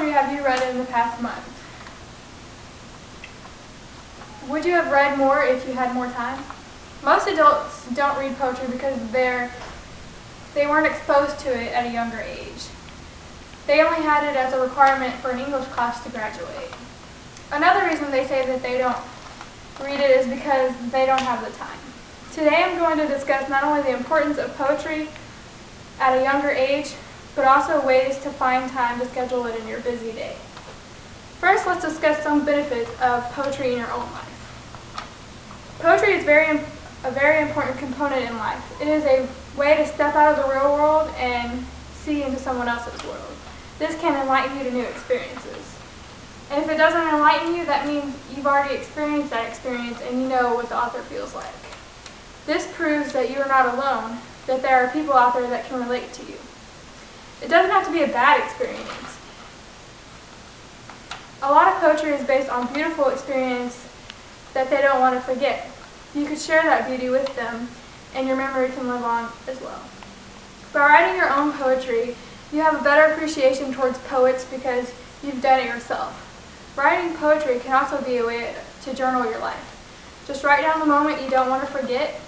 poetry have you read in the past month? Would you have read more if you had more time? Most adults don't read poetry because they weren't exposed to it at a younger age. They only had it as a requirement for an English class to graduate. Another reason they say that they don't read it is because they don't have the time. Today I'm going to discuss not only the importance of poetry at a younger age, but also ways to find time to schedule it in your busy day. First, let's discuss some benefits of poetry in your own life. Poetry is a very important component in life. It is a way to step out of the real world and see into someone else's world. This can enlighten you to new experiences. And if it doesn't enlighten you, that means you've already experienced that experience and you know what the author feels like. This proves that you are not alone, that there are people out there that can relate to you. It doesn't have to be a bad experience. A lot of poetry is based on beautiful experience that they don't want to forget. You could share that beauty with them, and your memory can live on as well. By writing your own poetry, you have a better appreciation towards poets because you've done it yourself. Writing poetry can also be a way to journal your life. Just write down the moment you don't want to forget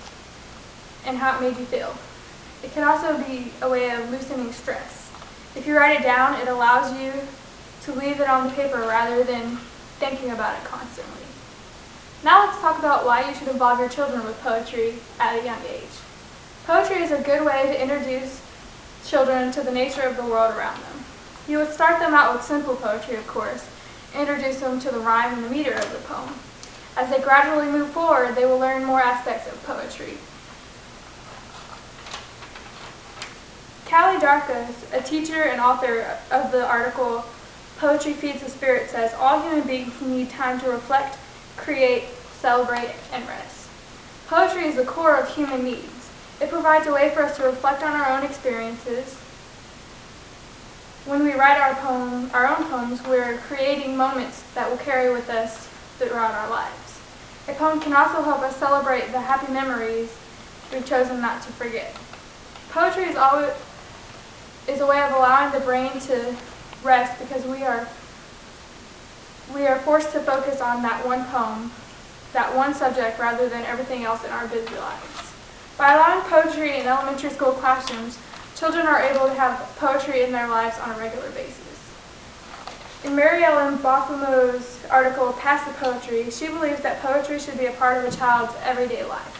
and how it made you feel. It can also be a way of loosening stress. If you write it down, it allows you to leave it on the paper rather than thinking about it constantly. Now let's talk about why you should involve your children with poetry at a young age. Poetry is a good way to introduce children to the nature of the world around them. You would start them out with simple poetry, of course, introduce them to the rhyme and the meter of the poem. As they gradually move forward, they will learn more aspects of poetry. Callie Darkus, a teacher and author of the article Poetry Feeds the Spirit, says all human beings need time to reflect, create, celebrate, and rest. Poetry is the core of human needs. It provides a way for us to reflect on our own experiences. When we write our own poems, we're creating moments that will carry with us throughout our lives. A poem can also help us celebrate the happy memories we've chosen not to forget. Poetry is a way of allowing the brain to rest because we are forced to focus on that one poem, that one subject, rather than everything else in our busy lives. By allowing poetry in elementary school classrooms, children are able to have poetry in their lives on a regular basis. In Mary Ellen Bothamo's article, Pass the Poetry, she believes that poetry should be a part of a child's everyday life.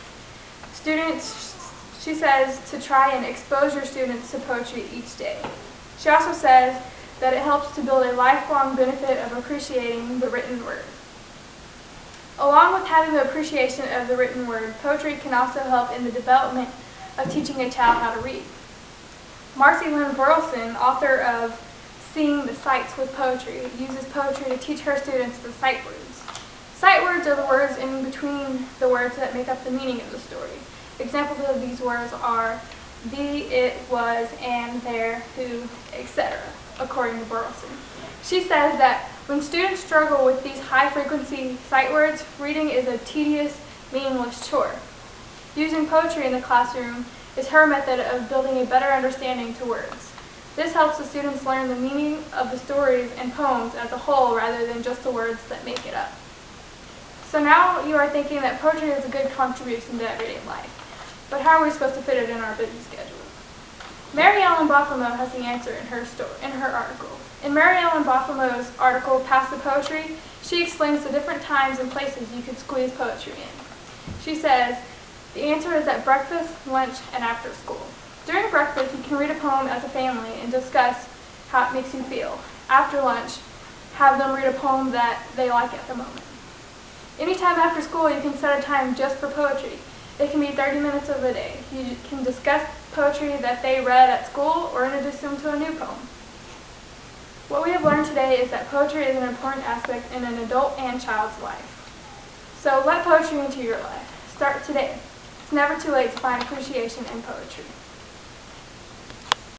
She says to try and expose your students to poetry each day. She also says that it helps to build a lifelong benefit of appreciating the written word. Along with having the appreciation of the written word, poetry can also help in the development of teaching a child how to read. Marcy Lynn Burleson, author of Seeing the Sights with Poetry, uses poetry to teach her students the sight words. Sight words are the words in between the words that make up the meaning of the story. Examples of these words are the, it, was, and, there, who, etc., according to Burleson. She says that when students struggle with these high-frequency sight words, reading is a tedious, meaningless chore. Using poetry in the classroom is her method of building a better understanding to words. This helps the students learn the meaning of the stories and poems as a whole rather than just the words that make it up. So now you are thinking that poetry is a good contribution to everyday life. But how are we supposed to fit it in our busy schedule? Mary Ellen Bothamo has the answer in her article. In Mary Ellen Bothamo's article, Pass the Poetry, she explains the different times and places you could squeeze poetry in. She says, the answer is at breakfast, lunch, and after school. During breakfast, you can read a poem as a family and discuss how it makes you feel. After lunch, have them read a poem that they like at the moment. Anytime after school, you can set a time just for poetry. It can be 30 minutes of the day. You can discuss poetry that they read at school or introduce them to a new poem. What we have learned today is that poetry is an important aspect in an adult and child's life. So let poetry into your life. Start today. It's never too late to find appreciation in poetry.